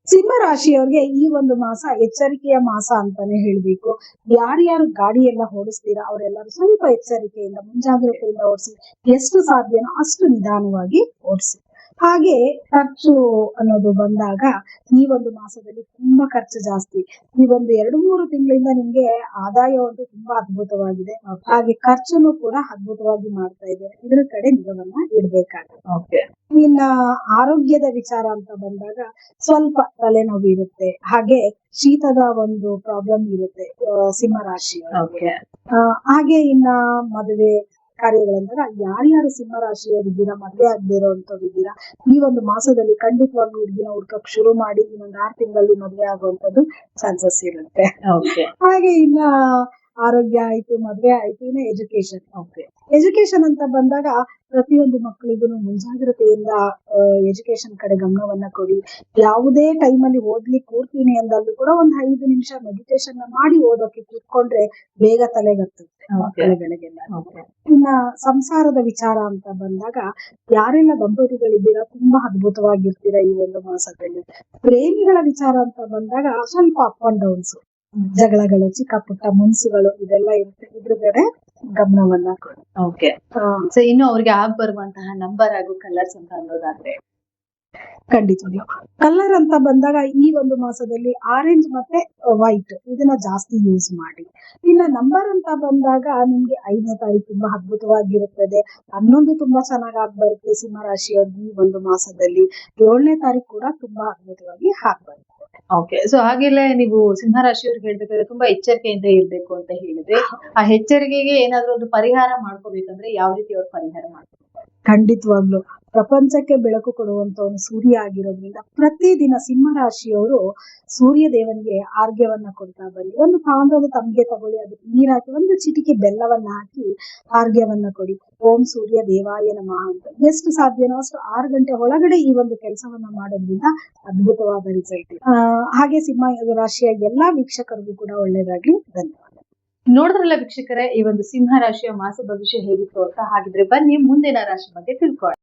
ಸಿಂಹ ರಾಶಿಯವರಿಗೆ ಈ ಒಂದು ಮಾಸ ಎಚ್ಚರಿಕೆಯ ಮಾಸ ಅಂತಾನೆ ಹೇಳ್ಬೇಕು. ಯಾರ್ಯಾರು ಗಾಡಿ ಎಲ್ಲ ಓಡಿಸ್ತೀರಾ ಅವರೆಲ್ಲರೂ ಸ್ವಲ್ಪ ಎಚ್ಚರಿಕೆಯಿಂದ ಮುಂಜಾಗ್ರತೆಯಿಂದ ಓಡಿಸಿ. ಎಷ್ಟು ಸಾಧ್ಯನೋ ಅಷ್ಟು ನಿಧಾನವಾಗಿ ಓಡಿಸಿ. ಹಾಗೆ ಖರ್ಚು ಅನ್ನೋದು ಬಂದಾಗ ಈ ಒಂದು ಮಾಸದಲ್ಲಿ ತುಂಬಾ ಖರ್ಚು ಜಾಸ್ತಿ. ಈ ಒಂದು 2-3 ತಿಂಗಳಿಂದ ನಿಮ್ಗೆ ಆದಾಯ ಒಂದು ತುಂಬಾ ಅದ್ಭುತವಾಗಿದೆ. ಹಾಗೆ ಖರ್ಚುನು ಕೂಡ ಅದ್ಭುತವಾಗಿ ಮಾಡ್ತಾ ಇದ್ದಾರೆ. ಇದ್ರ ಕಡೆ ನಿಗಮನ ಇಡ್ಬೇಕಾಗುತ್ತೆ. ಇನ್ನ ಆರೋಗ್ಯದ ವಿಚಾರ ಅಂತ ಬಂದಾಗ ಸ್ವಲ್ಪ ತಲೆನೋವು ಇರುತ್ತೆ, ಹಾಗೆ ಶೀತದ ಒಂದು ಪ್ರಾಬ್ಲಮ್ ಇರುತ್ತೆ ಸಿಂಹ ರಾಶಿ. ಹಾಗೆ ಇನ್ನ ಮದುವೆ ಕಾರ್ಯಗಳಂದಾಗ ಯಾರ್ಯಾರು ಸಿಂಹ ರಾಶಿಯವರಿದ್ದೀರಾ, ಮದುವೆ ಆಗದೆ ಇರೋಂಥವ್ರಿದ್ದೀರಾ, ಈ ಒಂದು ಮಾಸದಲ್ಲಿ ಖಂಡಿತವಾಗ್ಲೂ ಹುಡುಗಿನ ಹುಡ್ಕಕ್ ಶುರು ಮಾಡಿ ಇನ್ನೊಂದು 6 ತಿಂಗಳಲ್ಲಿ ಮದುವೆ ಆಗುವಂತದ್ದು ಚಾನ್ಸಸ್ ಇರುತ್ತೆ. ಹಾಗೆ ಇನ್ನ ಆರೋಗ್ಯ ಆಯ್ತು, ಮದುವೆ ಆಯ್ತು, ಇನ್ನು ಎಜುಕೇಶನ್. ಎಜುಕೇಶನ್ ಅಂತ ಬಂದಾಗ ಪ್ರತಿಯೊಂದು ಮಕ್ಕಳಿಗೂ ಮುಂಜಾಗ್ರತೆಯಿಂದ ಎಜುಕೇಶನ್ ಕಡೆ ಗಮನವನ್ನ ಕೊಡಿ. ಯಾವುದೇ ಟೈಮಲ್ಲಿ ಓದ್ಲಿಕ್ಕೆ ಕೂರ್ತೀನಿ ಅಂದಾಗ್ಲೂ ಕೂಡ ಒಂದು 5 ನಿಮಿಷ ಮೆಡಿಟೇಷನ್ ಮಾಡಿ ಓದೋಕೆ ಕೂತ್ಕೊಂಡ್ರೆ ಬೇಗ ತಲೆಗತ್ತುತ್ತೆ ಮಕ್ಕಳುಗಳಿಗೆಲ್ಲ. ಇನ್ನ ಸಂಸಾರದ ವಿಚಾರ ಅಂತ ಬಂದಾಗ ಯಾರೆಲ್ಲ ದಂಪತಿಗಳಿದ್ದೀರಾ ತುಂಬಾ ಅದ್ಭುತವಾಗಿರ್ತೀರ ಈ ಒಂದು ಮಾಸದಲ್ಲಿ. ಪ್ರೇಮಿಗಳ ವಿಚಾರ ಅಂತ ಬಂದಾಗ ಸ್ವಲ್ಪ ಅಪ್ ಅಂಡ್ ಡೌನ್ಸ್, ಜಗಳಗಳು, ಚಿಕ್ಕ ಪುಟ್ಟ ಮುನ್ಸುಗಳು ಇದೆಲ್ಲ ಇರುತ್ತೆ. ಇದ್ರ ಕಡೆ ಗಮನವನ್ನ ಕೊಡಿ. ಸೊ ಇನ್ನು ಅವ್ರಿಗೆ ಆಗ್ ಬರುವಂತಹ ನಂಬರ್ ಹಾಗೂ ಕಲರ್ಸ್ ಅಂತ ಅನ್ನೋದಾದ್ರೆ ಖಂಡಿತವಾಗ್ಲು ಕಲರ್ ಅಂತ ಬಂದಾಗ ಈ ಒಂದು ಮಾಸದಲ್ಲಿ ಆರೆಂಜ್ ಮತ್ತೆ ವೈಟ್ ಇದನ್ನ ಜಾಸ್ತಿ ಯೂಸ್ ಮಾಡಿ. ಇನ್ನ ನಂಬರ್ ಅಂತ ಬಂದಾಗ ನಿಮ್ಗೆ 5ನೇ ತಾರೀಕು ತುಂಬಾ ಅದ್ಭುತವಾಗಿರುತ್ತದೆ. 11 ತುಂಬಾ ಚೆನ್ನಾಗಿ ಬರುತ್ತೆ ಸಿಂಹ ರಾಶಿಯವ್ರಿಗೆ ಈ ಒಂದು ಮಾಸದಲ್ಲಿ. 7ನೇ ತಾರೀಕು ಕೂಡ ತುಂಬಾ ಅದ್ಭುತವಾಗಿ ಬರುತ್ತೆ. ಸೊ ಹಾಗೆಲ್ಲ ನೀವು ಸಿಂಹ ರಾಶಿಯವ್ರಿಗೆ ಹೇಳ್ಬೇಕಾದ್ರೆ ತುಂಬಾ ಎಚ್ಚರಿಕೆಯಿಂದ ಇರ್ಬೇಕು ಅಂತ ಹೇಳಿದ್ರೆ, ಆ ಎಚ್ಚರಿಕೆಗೆ ಏನಾದ್ರೂ ಒಂದು ಪರಿಹಾರ ಮಾಡ್ಕೋಬೇಕಂದ್ರೆ ಯಾವ ರೀತಿ ಅವ್ರು ಪರಿಹಾರ ಮಾಡ್ತಾರೆ? ಖಂಡಿತವಾಗ್ಲು ಪ್ರಪಂಚಕ್ಕೆ ಬೆಳಕು ಕೊಡುವಂತವನು ಸೂರ್ಯ ಆಗಿರೋದ್ರಿಂದ ಪ್ರತಿದಿನ ಸಿಂಹ ರಾಶಿಯವರು ಸೂರ್ಯ ದೇವನಿಗೆ ಆರ್ಘ್ಯವನ್ನ ಕೊಡ್ತಾ ಬನ್ನಿ. ಒಂದು ತಾಮ್ರದ ತಮ್ಗೆ ತಗೊಳ್ಳಿ, ಅದಕ್ಕೆ ನೀರ್ ಹಾಕಿ ಒಂದು ಚಿಟಿಕೆ ಬೆಲ್ಲವನ್ನ ಹಾಕಿ ಆರ್ಘ್ಯವನ್ನ ಕೊಡಿ. ಓಂ ಸೂರ್ಯ ದೇವಾಯ ನಮಃ ಅಂತ ಎಷ್ಟು ಸಾಧ್ಯನೋ ಅಷ್ಟು 6 ಗಂಟೆ ಒಳಗಡೆ ಈ ಒಂದು ಕೆಲಸವನ್ನ ಮಾಡೋದ್ರಿಂದ ಅದ್ಭುತವಾದ ರಿಸಲ್ಟ್. ಹಾಗೆ ಸಿಂಹ ರಾಶಿಯ ಎಲ್ಲಾ ವೀಕ್ಷಕರಿಗೂ ಕೂಡ ಒಳ್ಳೇದಾಗ್ಲಿ. ಧನ್ಯವಾದ. ನೋಡಿದ್ರಲ್ಲ ವೀಕ್ಷಕರೇ, ಈ ಒಂದು ಸಿಂಹ ರಾಶಿಯ ಮಾಸ ಭವಿಷ್ಯ ಹೇಗಿತ್ತು ಅಂತ. ಹಾಗಿದ್ರೆ ಬನ್ನಿ ಮುಂದಿನ ರಾಶಿ ಬಗ್ಗೆ ತಿಳ್ಕೊಳ್ಳೋಣ.